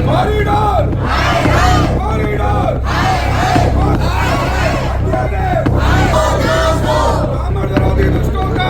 Corridor corridor विरोधी दुष्टों का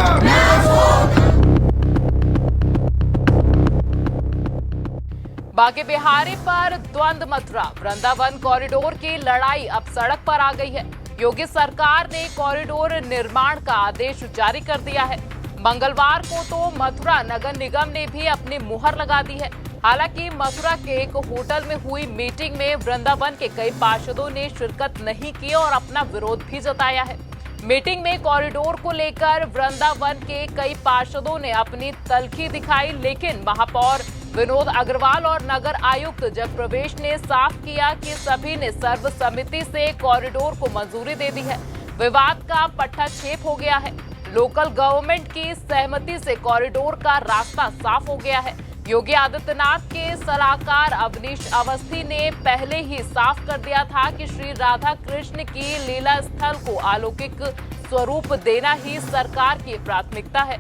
बांके बिहारी पर द्वंद्व मथुरा वृंदावन कॉरिडोर की लड़ाई अब सड़क पर आ गई है। योगी सरकार ने कॉरिडोर निर्माण का आदेश जारी कर दिया है। मंगलवार को तो मथुरा नगर निगम ने भी अपनी मुहर लगा दी है। हालांकि मथुरा के एक होटल में हुई मीटिंग में वृंदावन के कई पार्षदों ने शिरकत नहीं की और अपना विरोध भी जताया है। मीटिंग में कॉरिडोर को लेकर वृंदावन के कई पार्षदों ने अपनी तल्खी दिखाई, लेकिन महापौर विनोद अग्रवाल और नगर आयुक्त जयप्रवेश ने साफ किया कि सभी ने सर्वसम्मति से कॉरिडोर को मंजूरी दे दी है। विवाद का पट्टा छेप हो गया है। लोकल गवर्नमेंट की सहमति से कॉरिडोर का रास्ता साफ हो गया है। योगी आदित्यनाथ के सलाहकार अवनीश अवस्थी ने पहले ही साफ कर दिया था कि श्री राधा कृष्ण की लीला स्थल को अलौकिक स्वरूप देना ही सरकार की प्राथमिकता है।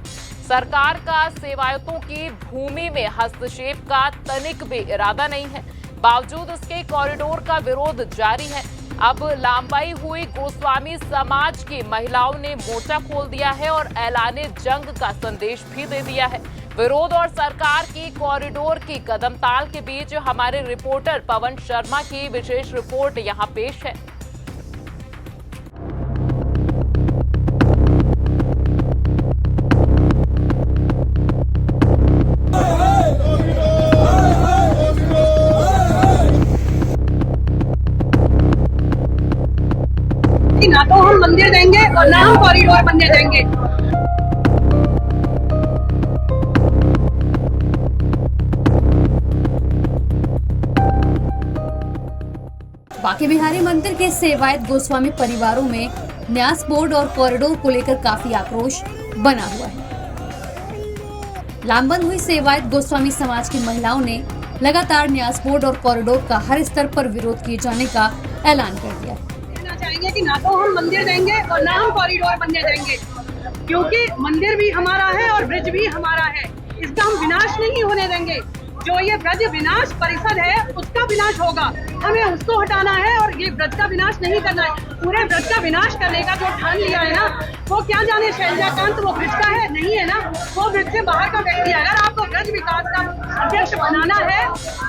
सरकार का सेवायतों की भूमि में हस्तक्षेप का तनिक भी इरादा नहीं है। बावजूद इसके कॉरिडोर का विरोध जारी है। अब लांबाई हुई गोस्वामी समाज की महिलाओं ने मोर्चा खोल दिया है और ऐलाने जंग का संदेश भी दे दिया है। विरोध और सरकार की कॉरिडोर की कदमताल के बीच हमारे रिपोर्टर पवन शर्मा की विशेष रिपोर्ट यहां पेश है। ना तो हम मंदिर देंगे और ना हम कॉरिडोर बनने देंगे। बांके बिहारी मंदिर के सेवायत गोस्वामी परिवारों में न्यास बोर्ड और कॉरिडोर को लेकर काफी आक्रोश बना हुआ है। लामबंद हुई सेवायत गोस्वामी समाज की महिलाओं ने लगातार न्यास बोर्ड और कॉरिडोर का हर स्तर पर विरोध किए जाने का ऐलान कर दिया है। चाहेंगे कि ना तो हम मंदिर देंगे और ना हम कॉरिडोर बनने देंगे, क्योंकि मंदिर भी हमारा है और ब्रिज भी हमारा है। इसका हम विनाश नहीं होने देंगे। जो ये ब्रज विनाश परिषद है उसका विनाश होगा, हमें उसको हटाना है और ये ब्रज का विनाश नहीं करना है। पूरे ब्रज का विनाश करने का जो ठान लिया है ना, वो क्या जाने शैलजाकांत वो ब्रज का है नहीं है ना, वो ब्रज से बाहर का व्यक्ति है। अगर आपको ब्रज विकास का अध्यक्ष बनाना है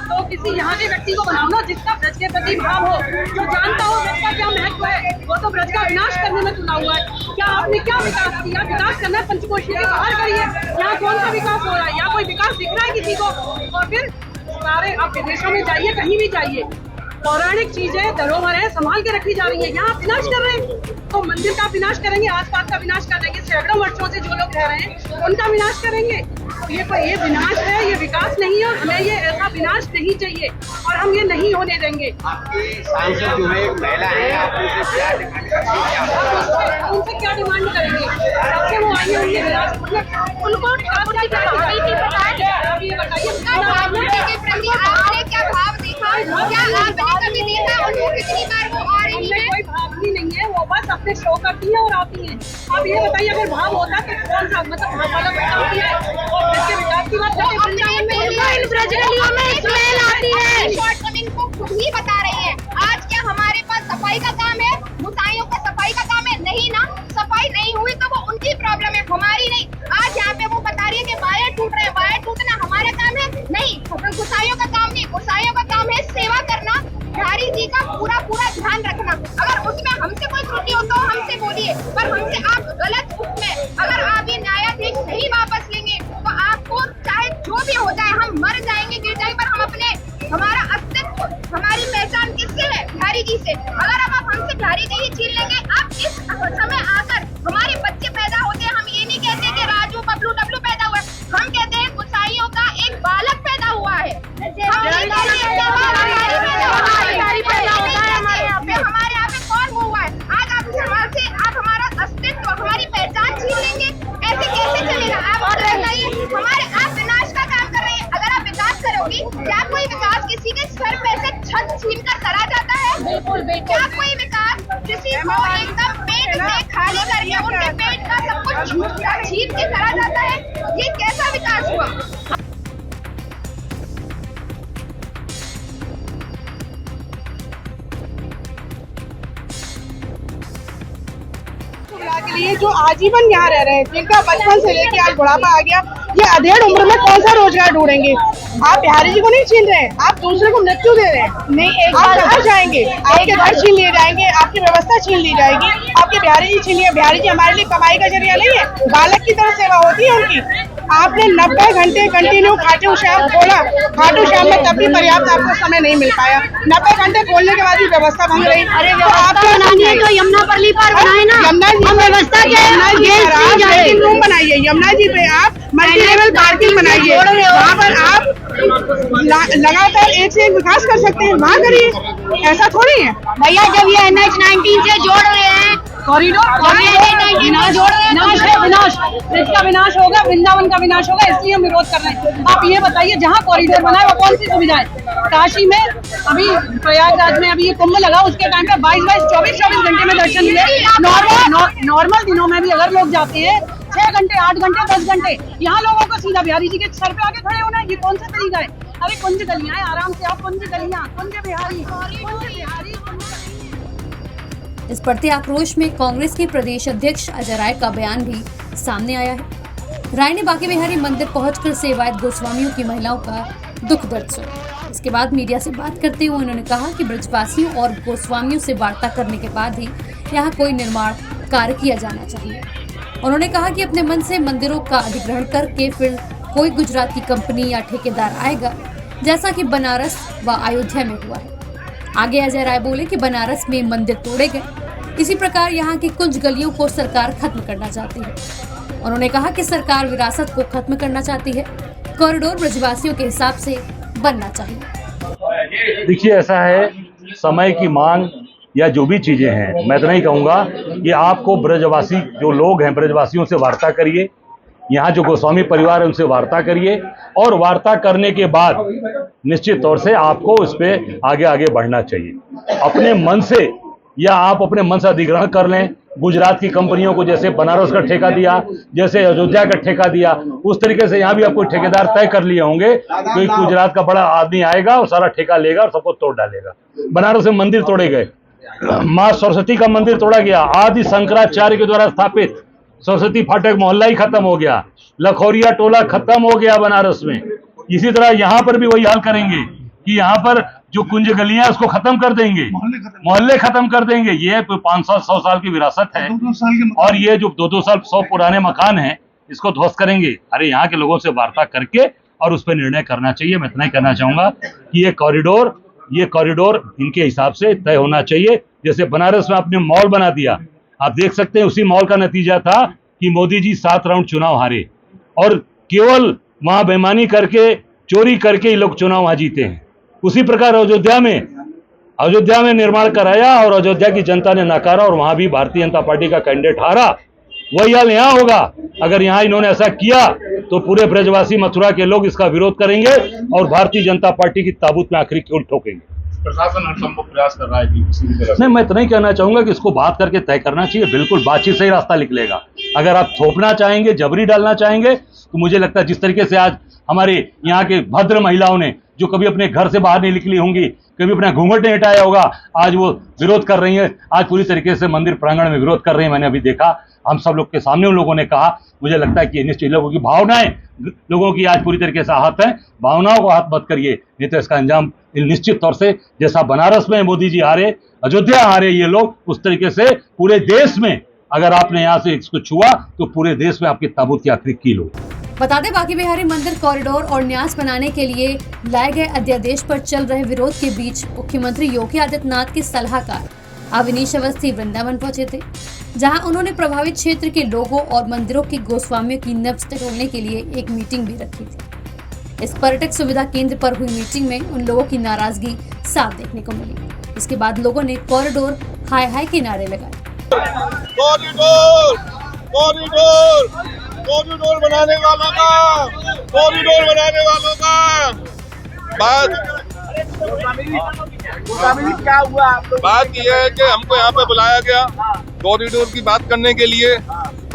तो किसी यहाँ के व्यक्ति को बनाओ ना जिसका ब्रज के प्रति भाव हो, जो जानता हो ब्रज का क्या महत्व है। वो तो ब्रज का विनाश करने में चुना हुआ है। क्या आपने क्या विकास किया? विकास करना है पंचकोशी के बाहर करिए। यहाँ कौन सा विकास हो रहा है? यहाँ कोई विकास दिख रहा है किसी को? और फिर सारे आप विदेशों में जाइए, कहीं भी जाइए, पौराणिक चीजें धरोहर है संभाल के रखी जा रही है। यहाँ विनाश कर रहे हैं तो मंदिर का विनाश करेंगे, आसपास का विनाश कर देंगे। सैकड़ों वर्षों से जो लोग रह रहे हैं उनका विनाश करेंगे। ये विनाश है, ये विकास नहीं है और हमें ये ऐसा विनाश नहीं चाहिए और हम ये नहीं होने देंगे। आपकी सांसद जो है एक महिला है, आप उनसे क्या डिमांड करेंगे? आपसे वो आई होंगे उनको क्या भाव देखा? क्या आपने कभी देखा उनको कितनी बार वो आ रही है? कोई भाव ही नहीं है, वो बस अपने शो करती है और आती है। आप ये बताइए अगर भाव होता तो कौन सा मतलब भाव वाला बताती है और इसके विकास की बात शॉर्टकमिंग को खुद ही बता रही है। आज क्या हमारे पास सफाई का काम है? मुसाइयों का सफाई का काम है? नहीं ना, सफाई नहीं हुई तो वो उनकी प्रॉब्लम है, हमारी नहीं। आज यहाँ पे वो बता रही है कि वायर टूट रहे हैं, वायर टूटना हमारा काम है? नहीं, गुसाइयों का काम नहीं। गुसाइयों का काम है सेवा करना, बिहारी जी का पूरा ध्यान रखना। अगर उसमें हमसे कोई त्रुटि हो तो हमसे बोलिए, पर हमसे आप गलत उसमें अगर आप ये न्यायाधीश नहीं वापस लेंगे तो आपको चाहे जो भी हो जाए, हम मर जाएंगे गिर जाएंगे, पर हम अपने हमारा अस्तित्व, हमारी पहचान किससे है? बिहारी जी से। अगर अब आप हमसे बिहारी जी ही छीन लेंगे, आप इस समय आकर हमारे बच्चे पैदा होते हैं, हम ये नहीं कहते कि राजू बबलू डब्लू पैदा हुआ है, हम कहते हैं गुसाइयों का एक बालक पैदा हुआ है। हमारे यहाँ पे कौन हुआ है? आज आप समाज से आप हमारा अस्तित्व, हमारी पहचान छीन लेंगे, ऐसे कैसे चलेगा? आप बताइए, हमारे आप विनाश का काम कर रहे हैं। अगर आप विकास करोगी, क्या कोई विकास किसी के सर पे से छत छीन कर करा जाता है? बिल्कुल। क्या कोई विकास किसी को एकदम पेट से खाली करके उनके पेट का सब कुछ छीन के करा जाता है? ये कैसा विकास हुआ? ये जो आजीवन यहाँ रह रहे हैं, जिनका बचपन से लेके आज बुढ़ापा आ गया, ये अधेड़ उम्र में कौन सा रोजगार ढूंढेंगे? आप बिहारी जी को नहीं छीन रहे हैं, आप दूसरे को मृत्यु दे रहे हैं। नहीं, एक बार घर जाएंगे, आपके घर छीन लिए जाएंगे, आपकी व्यवस्था छीन ली जाएगी, आपके बिहारी जी छीन लिए। बिहारी जी हमारे लिए कमाई का जरिया नहीं है, बालक की तरह सेवा होती है उनकी। आपने 90 घंटे कंटिन्यू खाटू श्याम खोला, खाटू श्याम में तब भी पर्याप्त आपको समय नहीं मिल पाया। 90 घंटे खोलने के बाद भी व्यवस्था भंग रही। अरे व्यवस्था बनानी है तो यमुना परली पार बनाए ना, यमुना जी व्यवस्था पार्किंग रूम बनाइए, यमुना जी पे आप मल्टी लेवल पार्किंग बनाइए, वहाँ पर आप लगातार एक से एक विकास कर सकते हैं, वहाँ करिए। ऐसा थोड़ी है भैया, जब ये NH 19 से जोड़ रहे हैं कॉरिडोर, विनाश ब्रिज का विनाश होगा, वृंदावन का विनाश होगा, इसलिए हम विरोध कर रहे हैं। आप ये बताइए, जहाँ कॉरिडोर बना है वो कौन सी सुविधा है? काशी में अभी, प्रयागराज में अभी ये कुंभ लगा, उसके टाइम पे 22-24 घंटे में दर्शन मिले। नॉर्मल दिनों में भी अगर लोग जाते हैं 6 घंटे, 8 घंटे, 10 घंटे, यहाँ लोगों को सीधा बिहारी जी के सर पे आके खड़े होना, ये कौन सा तरीका है? अरे कुंज गलियां है, आराम से आप कुंज गलियां, कुंज बिहारी। इस बढ़ते आक्रोश में कांग्रेस के प्रदेश अध्यक्ष अजय राय का बयान भी सामने आया है। राय ने बांके बिहारी मंदिर पहुंचकर सेवायत गोस्वामियों की महिलाओं का दुख दर्द सुना। इसके बाद मीडिया से बात करते हुए उन्होंने कहा कि ब्रजवासियों और गोस्वामियों से वार्ता करने के बाद ही यहाँ कोई निर्माण कार्य किया जाना चाहिए। उन्होंने कहा कि अपने मन से मंदिरों का अधिग्रहण करके फिर कोई गुजरात की कंपनी या ठेकेदार आएगा, जैसा कि बनारस व अयोध्या में हुआ है। आगे अजय राय बोले कि बनारस में मंदिर तोड़े गए, इसी प्रकार यहाँ की कुंज गलियों को सरकार खत्म करना चाहती है। उन्होंने कहा कि सरकार विरासत को खत्म करना चाहती है, कॉरिडोर ब्रजवासियों के हिसाब से बनना चाहिए। देखिए, ऐसा है, समय की मांग या जो भी चीजें हैं, मैं तो नहीं कहूँगा कि आपको ब्रजवासी जो लोग हैं, ब्रजवासियों से वार्ता करिए, यहाँ जो गोस्वामी परिवार है उनसे वार्ता करिए, और वार्ता करने के बाद निश्चित तौर से आपको उस पर आगे बढ़ना चाहिए। अपने मन से, या आप अपने मन से अधिग्रहण कर लें, गुजरात की कंपनियों को जैसे बनारस का ठेका दिया, जैसे अयोध्या का ठेका दिया, उस तरीके से यहाँ भी आपको ठेकेदार तय कर लिए होंगे। कोई गुजरात का बड़ा आदमी आएगा और सारा ठेका लेगा और सबको तोड़ डालेगा। बनारस में मंदिर तोड़े गए, माँ सरस्वती का मंदिर तोड़ा गया, आदि शंकराचार्य के द्वारा स्थापित सरस्वती फाटक मोहल्ला ही खत्म हो गया, लखोरिया टोला खत्म हो गया बनारस में। इसी तरह यहाँ पर भी वही हाल करेंगे कि यहाँ पर जो कुंज गलियां उसको खत्म कर देंगे, मोहल्ले खत्म कर देंगे। ये 500-100 साल की विरासत है, और ये जो 2-2 साल 100 पुराने मकान हैं, इसको ध्वस्त करेंगे। अरे यहाँ के लोगों से वार्ता करके और उस पर निर्णय करना चाहिए। मैं इतना ही कहना चाहूंगा कि ये कॉरिडोर इनके हिसाब से तय होना चाहिए। जैसे बनारस में आपने मॉल बना दिया, आप देख सकते हैं उसी मॉल का नतीजा था कि मोदी जी 7 राउंड चुनाव हारे, और केवल वहां बेईमानी करके, चोरी करके ये लोग चुनाव वहां जीते हैं। उसी प्रकार अयोध्या में निर्माण कराया और अयोध्या की जनता ने नकारा, और वहां भी भारतीय जनता पार्टी का कैंडिडेट हारा। वही हाल यहाँ होगा। अगर यहाँ इन्होंने ऐसा किया तो पूरे ब्रजवासी मथुरा के लोग इसका विरोध करेंगे और भारतीय जनता पार्टी की ताबूत में आखिरी कील ठोकेंगे। प्रशासन हर संभव प्रयास कर रहा है कि किसी भी तरह नहीं, मैं इतना ही कहना चाहूंगा कि इसको बात करके तय करना चाहिए। बिल्कुल बातचीत से ही रास्ता निकलेगा। अगर आप थोपना चाहेंगे, जबरी डालना चाहेंगे, तो मुझे लगता है जिस तरीके से आज हमारे यहाँ के भद्र महिलाओं ने, जो कभी अपने घर से बाहर नहीं निकली होंगी, कभी अपना घूंघट नहीं हटाया होगा, आज वो विरोध कर रही है। आज पूरी तरीके से मंदिर प्रांगण में विरोध कर रही है। मैंने अभी देखा, हम सब लोग के सामने उन लोगों ने कहा। मुझे लगता है कि निश्चित लोगों की भावनाएं, लोगों की आज पूरी तरीके से आहत है। भावनाओं को आहत मत करिए, नहीं तो इसका अंजाम निश्चित तौर से, जैसा बनारस में मोदी जी हारे, अयोध्या हारे ये लोग, उस तरीके से पूरे देश में अगर आपने यहाँ से इसको छुआ तो पूरे देश में आपकी ताबूत की आखिरी कील हो। बता दें, बांके बिहारी मंदिर कॉरिडोर और न्यास बनाने के लिए लाए गए अध्यादेश पर चल रहे विरोध के बीच मुख्यमंत्री योगी आदित्यनाथ के सलाहकार अवनीश अवस्थी वृंदावन पहुंचे थे, जहां उन्होंने प्रभावित क्षेत्र के लोगों और मंदिरों के गोस्वामियों की नब्ज टटोलने के लिए एक मीटिंग भी रखी थी। इस पर्यटक सुविधा केंद्र पर हुई मीटिंग में उन लोगों की नाराजगी साफ देखने को मिली। इसके बाद लोगों ने कॉरिडोर हाय हाय के नारे लगाए। कॉरिडोर बनाने वालों का बात यह है कि हमको यहाँ पे बुलाया गया कॉरिडोर की बात करने के लिए,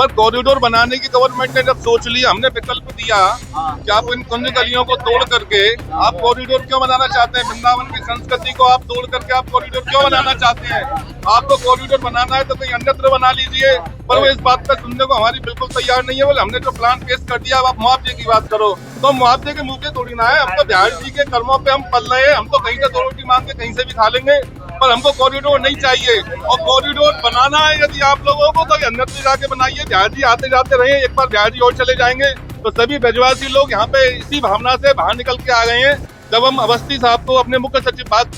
पर कॉरिडोर बनाने की गवर्नमेंट ने जब सोच लिया, हमने विकल्प दिया कि आप इन कुंज गलियों को तोड़ करके आप कॉरिडोर क्यों बनाना चाहते हैं, वृंदावन की संस्कृति को आप तोड़ करके आप कॉरिडोर क्यों बनाना चाहते हैं। आपको कॉरिडोर बनाना है तो कहीं अन्यत्र बना लीजिए, पर वो इस बात पर सुनने को हमारी बिल्कुल तैयार नहीं है। बोले हमने जो प्लान पेश कर दिया, अब आप मुआवजे की बात करो, तो मुआवजे के मुंह पे थोड़ी ना है। हम तो बिहार जी के कर्मों पे हम पल रहे हैं, हम तो कहीं से 2 रोटी मांग के कहीं से भी खा लेंगे, पर हमको कॉरिडोर नहीं चाहिए। और कॉरिडोर बनाना है यदि आप लोगों को, तो अन्यत्र जाके बनाइए। बिहार जी आते जाते रहे, एक बार बिहार जी और चले जाएंगे तो सभी ब्रजवासी लोग यहाँ पे इसी भावना से बाहर निकल के आ गए हैं। जब हम अवस्थी साहब को, अपने मुख्य सचिव बात,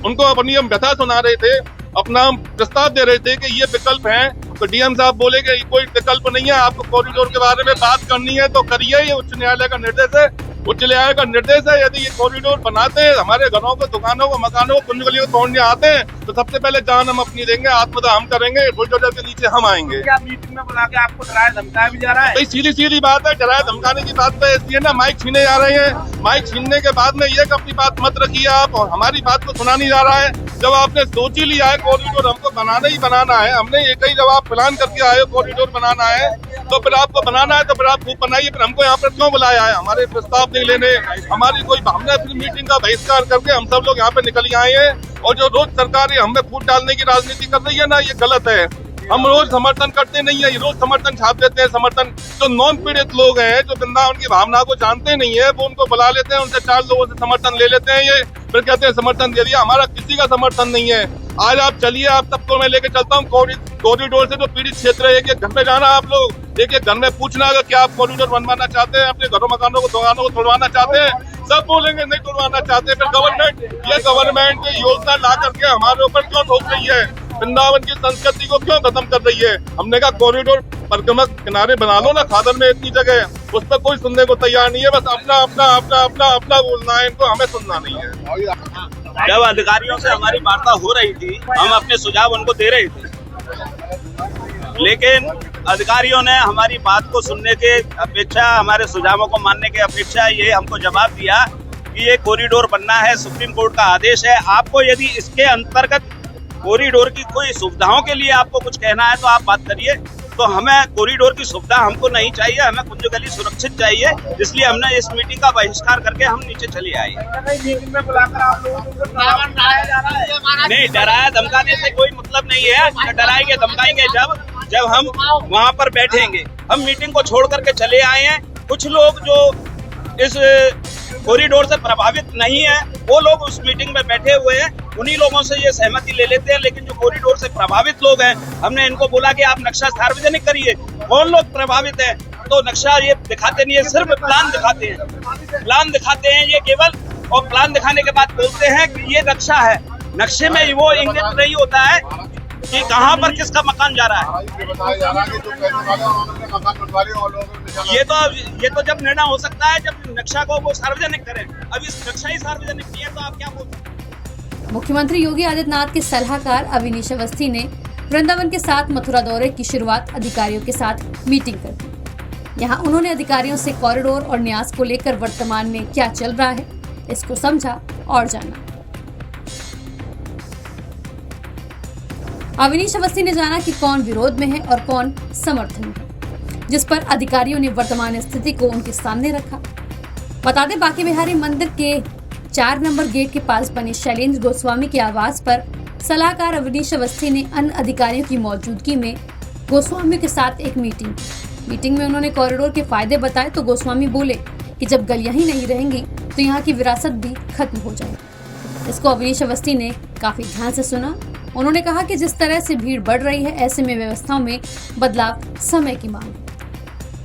उनको अपनी हम व्यथा सुना रहे थे, अपना प्रस्ताव दे रहे थे कि ये विकल्प हैं, तो डीएम साहब बोले कि कोई विकल्प नहीं है, आपको कॉरिडोर के बारे में बात करनी है तो करिए, ये उच्च न्यायालय का निर्देश है। उच्च न्यायालय का निर्देश है, यदि ये कॉरिडोर बनाते हैं, हमारे घरों को, दुकानों को, मकानों को, कुंज गलियों को तोड़ने आते हैं, तो सबसे पहले जान हम अपनी देंगे, आत्मदाह हम करेंगे, बुलडोजर के नीचे हम आएंगे। क्या मीटिंग में बुला के आपको डराया धमकाया भी जा रहा है? सीधी सीधी बात है, डराया धमकाने की बात तो ऐसी है ना, माइक छीने जा रहे हैं, माइक छीनने के बाद में ये अपनी बात मत रखिए आप, और हमारी बात को सुना नहीं जा रहा है। जब आपने सोच ही लिया है कॉरिडोर हमको बनाना ही बनाना है, हमने एक ही, जब आप प्लान करके आए हो कॉरिडोर बनाना है, तो फिर आपको बनाना है तो फिर आप खूब बनाइए। फिर हमको यहाँ पर क्यों बुलाया है? हमारे प्रस्ताव नहीं लेने, हमारी कोई भावना, फिर मीटिंग का बहिष्कार करके हम सब लोग यहाँ पे निकल आए हैं। और जो रोज सरकार हमें फूट डालने की राजनीति कर रही है ना, ये गलत है। हम रोज समर्थन करते नहीं है, ये रोज समर्थन छाप देते हैं। समर्थन जो नॉन पीड़ित लोग हैं, जो वृंदावन की भावना को जानते नहीं है, वो उनको बुला लेते हैं, उनसे 4 लोगों से समर्थन ले लेते हैं, ये फिर कहते हैं समर्थन दे दिया। हमारा किसी का समर्थन नहीं है। आज आप चलिए, आप सबको मैं लेके चलता हूँ कॉरिडोर से जो पीड़ित क्षेत्र है, एक घर में जाना आप लोग, एक घर में पूछना अगर क्या आप कॉरिडोर बनवाना चाहते हैं, अपने घरों मकानों को, दुकानों को तोड़वाना चाहते हैं, सब बोलेंगे नहीं तोड़वाना चाहते। फिर गवर्नमेंट योजना ला करके हमारे ऊपर क्यों थोप रही है, वृंदावन की संस्कृति को क्यों खत्म कर रही है। हमने कहा कॉरिडोर परिक्रमा किनारे बना लो ना, खादर में इतनी जगह है, उस पर कोई सुनने को तैयार नहीं है। बस अपना अपना अपना अपना अपना बोलना है, इनको हमें सुनना नहीं है। जब अधिकारियों से हमारी वार्ता हो रही थी, हम अपने सुझाव उनको दे रहे थे, लेकिन अधिकारियों ने हमारी बात को सुनने के अपेक्षा, हमारे सुझावों को मानने के अपेक्षा ये हमको जवाब दिया कि ये कॉरिडोर बनना है, सुप्रीम कोर्ट का आदेश है। आपको यदि इसके अंतर्गत कॉरिडोर की कोई सुविधाओं के लिए आपको कुछ कहना है तो आप बात करिए। तो हमें कॉरिडोर की सुविधा हमको नहीं चाहिए, हमें कुंज गली सुरक्षित चाहिए, इसलिए हमने इस मीटिंग का बहिष्कार करके हम नीचे चले आए। मीटिंग में बुलाकर आप लोगों को नहीं, डराया धमकाने से कोई मतलब नहीं है। डराएंगे धमकाएंगे जब हम वहाँ पर बैठेंगे। हम मीटिंग को छोड़ करके चले आए हैं। कुछ लोग जो इस कॉरिडोर से प्रभावित नहीं है, वो लोग उस मीटिंग में बैठे हुए हैं, उन्हीं लोगों से ये सहमति ले लेते हैं। लेकिन जो कॉरिडोर से प्रभावित लोग हैं, हमने इनको बोला कि आप नक्शा सार्वजनिक करिए। कौन लोग प्रभावित हैं? तो नक्शा ये दिखाते नहीं है, सिर्फ प्लान दिखाते हैं। प्लान दिखाते हैं ये केवल, और प्लान दिखाने के बाद बोलते हैं कि ये नक्शा है। नक्शे में वो इंगित नहीं होता है कि कहाँ पर किसका मकान जा रहा है। ये तो जब निर्णय हो सकता है जब नक्शा को वो सार्वजनिक करें। अब इस नक्शा ही सार्वजनिक नहीं है तो आप क्या बोलते हैं? मुख्यमंत्री योगी आदित्यनाथ के सलाहकार अविनीश अवस्थी ने वृंदावन के साथ मथुरा दौरे की शुरुआत अधिकारियों के साथ मीटिंग कर दी। यहाँ उन्होंने अधिकारियों से कॉरिडोर और न्यास को लेकर वर्तमान में क्या चल रहा है, इसको समझा और जाना। अविनीश अवस्थी ने जाना कि कौन विरोध में है और कौन समर्थन में है, जिस पर अधिकारियों ने वर्तमान स्थिति को उनके सामने रखा। बता दें, बांके बिहारी मंदिर के 4 नंबर गेट के पास बने शैलेंद्र गोस्वामी के आवास पर सलाहकार अविनीश अवस्थी ने अन्य अधिकारियों की मौजूदगी में गोस्वामी के साथ एक मीटिंग में उन्होंने कॉरिडोर के फायदे बताए तो गोस्वामी बोले कि जब गलियां ही नहीं रहेंगी तो यहाँ की विरासत भी खत्म हो जाएगी। इसको अविनीश अवस्थी ने काफी ध्यान से सुना। उन्होंने कहा कि जिस तरह से भीड़ बढ़ रही है, ऐसे में व्यवस्थाओं में बदलाव समय की मांग है।